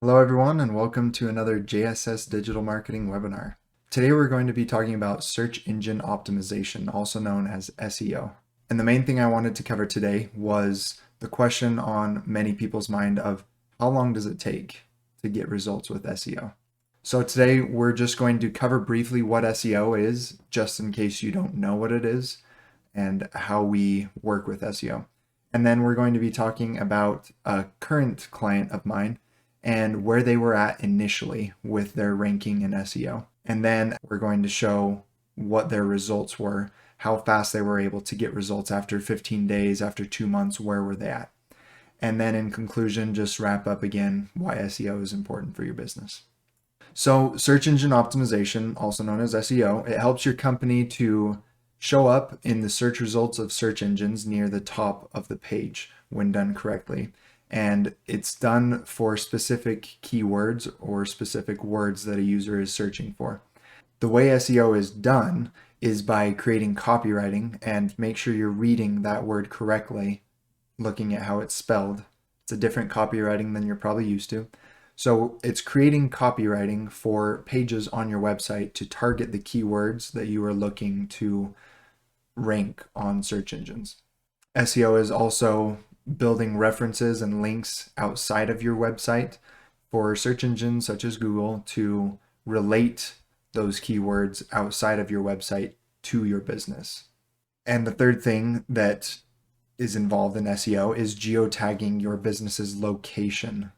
Hello everyone and welcome to another JSS Digital Marketing webinar. Today we're going to be talking about search engine optimization, also known as SEO. And the main thing I wanted to cover today was the question on many people's mind of how long does it take to get results with SEO? So today we're just going to cover briefly what SEO is, just in case you don't know what it is, and how we work with SEO. And then we're going to be talking about a current client of mine and where they were at initially with their ranking in SEO. And then we're going to show what their results were, how fast they were able to get results after 15 days, after 2 months, where were they at? And then in conclusion, just wrap up again why SEO is important for your business. So search engine optimization, also known as SEO, it helps your company to show up in the search results of search engines near the top of the page when done correctly. And it's done for specific keywords or specific words that a user is searching for. The way SEO is done is by creating copywriting, and make sure you're reading that word correctly, looking at how it's spelled. It's a different copywriting than you're probably used to. So it's creating copywriting for pages on your website to target the keywords that you are looking to rank on search engines. SEO is also building references and links outside of your website for search engines such as Google to relate those keywords outside of your website to your business. And the third thing that is involved in SEO is geotagging your business's location.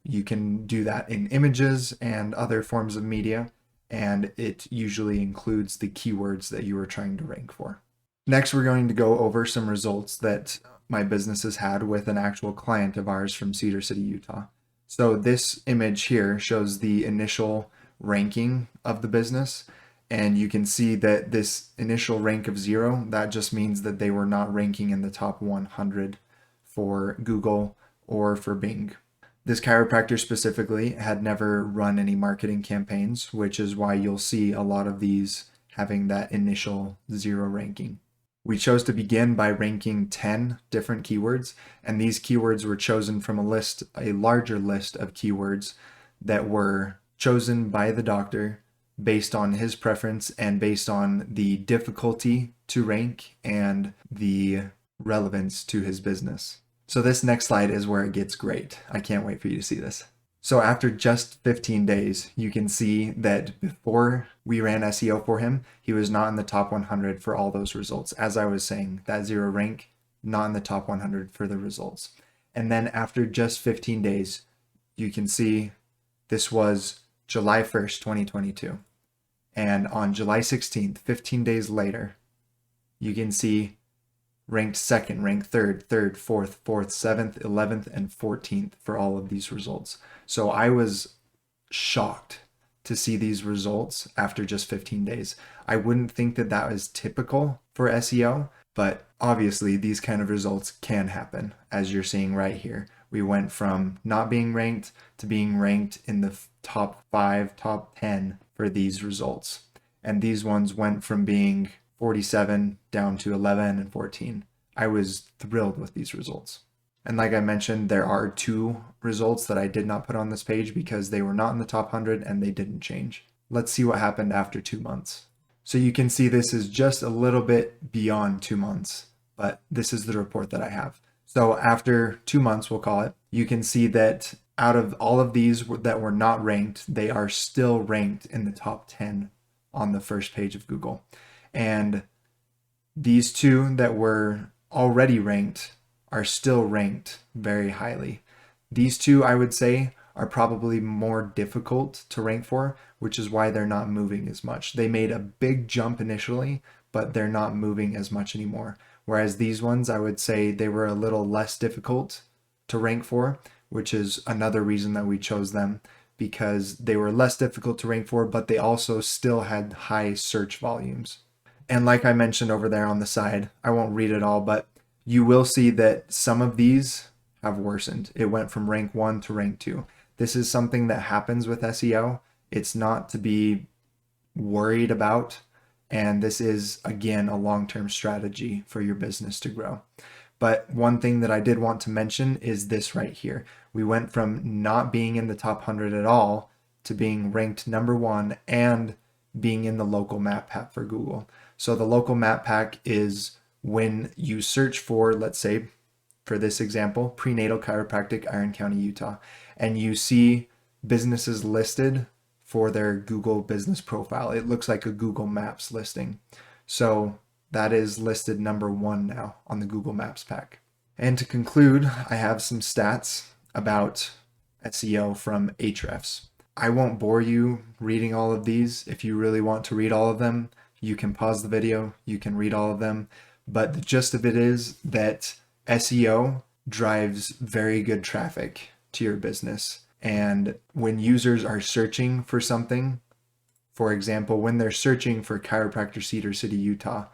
You can do that in images and other forms of media, and it usually includes the keywords that you are trying to rank for. Next, we're going to go over some results that my business has had with an actual client of ours from Cedar City, Utah. So this image here shows the initial ranking of the business, and you can see that this initial rank of 0, that just means that they were not ranking in the top 100 for Google or for Bing. This chiropractor specifically had never run any marketing campaigns, which is why you'll see a lot of these having that initial 0 ranking. We chose to begin by ranking 10 different keywords, and these keywords were chosen from a larger list of keywords that were chosen by the doctor based on his preference and based on the difficulty to rank and the relevance to his business. So this next slide is where it gets great. I can't wait for you to see this. So after just 15 days, you can see that before we ran SEO for him, he was not in the top 100 for all those results. As I was saying, that 0 rank, not in the top 100 for the results. And then after just 15 days, you can see this was July 1st, 2022. And on July 16th, 15 days later, you can see ranked second, ranked third, fourth, 7th, 11th, and 14th for all of these results. So I was shocked to see these results after just 15 days. I wouldn't think that that was typical for SEO, but obviously these kind of results can happen, as you're seeing right here. We went from not being ranked to being ranked in the top 5, top 10 for these results. And these ones went from being 47 down to 11 and 14. I was thrilled with these results. And like I mentioned, there are 2 results that I did not put on this page because they were not in the top 100 and they didn't change. Let's see what happened after 2 months. So you can see this is just a little bit beyond 2 months, but this is the report that I have. So after 2 months, we'll call it, you can see that out of all of these that were not ranked, they are still ranked in the top 10 on the first page of Google. And these 2 that were already ranked are still ranked very highly. These 2, I would say, are probably more difficult to rank for, which is why they're not moving as much. They made a big jump initially, but they're not moving as much anymore. Whereas these ones, I would say they were a little less difficult to rank for, which is another reason that we chose them, because they were less difficult to rank for, but they also still had high search volumes. And like I mentioned over there on the side, I won't read it all, but you will see that some of these have worsened. It went from rank 1 to rank 2. This is something that happens with SEO. It's not to be worried about. And this is, again, a long-term strategy for your business to grow. But one thing that I did want to mention is this right here. We went from not being in the top 100 at all to being ranked #1 and being in the local map pack for Google. So the local map pack is when you search for, let's say, for this example, prenatal chiropractic, Iron County, Utah, and you see businesses listed for their Google business profile. It looks like a Google Maps listing. So that is listed #1 now on the Google Maps pack. And to conclude, I have some stats about SEO from Ahrefs. I won't bore you reading all of these. If you really want to read all of them, you can pause the video, you can read all of them. But the gist of it is that SEO drives very good traffic to your business. And when users are searching for something, for example, when they're searching for chiropractor Cedar City, Utah,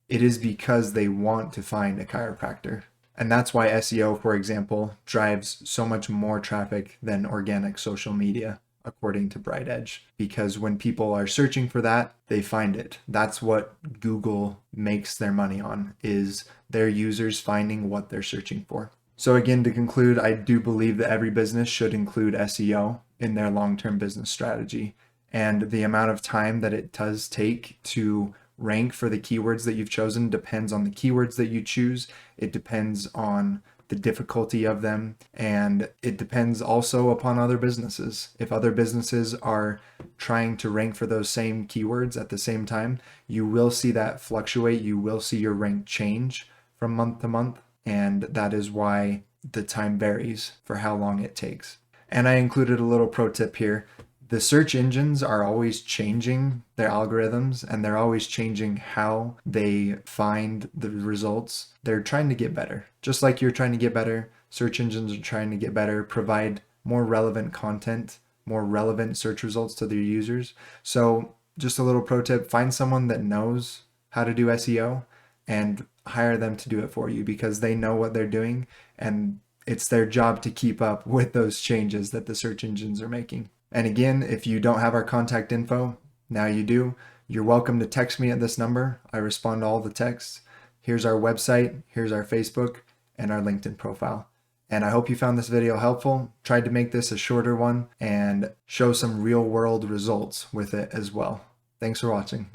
it is because they want to find a chiropractor. And that's why SEO, for example, drives so much more traffic than organic social media, according to Bright Edge. Because when people are searching for that, they find it. That's what Google makes their money on, is their users finding what they're searching for. So again, to conclude, I do believe that every business should include SEO in their long-term business strategy. And the amount of time that it does take to rank for the keywords that you've chosen depends on the keywords that you choose. It depends on the difficulty of them, and it depends also upon other businesses. If other businesses are trying to rank for those same keywords at the same time, you will see that fluctuate. You will see your rank change from month to month. And that is why the time varies for how long it takes. And I included a little pro tip here. The search engines are always changing their algorithms, and they're always changing how they find the results. They're trying to get better. Just like you're trying to get better, search engines are trying to get better, provide more relevant content, more relevant search results to their users. So just a little pro tip, find someone that knows how to do SEO and hire them to do it for you, because they know what they're doing and it's their job to keep up with those changes that the search engines are making. And again, if you don't have our contact info, now you do. You're welcome to text me at this number. I respond to all the texts. Here's our website, here's our Facebook, and our LinkedIn profile. And I hope you found this video helpful. Tried to make this a shorter one and show some real world results with it as well. Thanks for watching.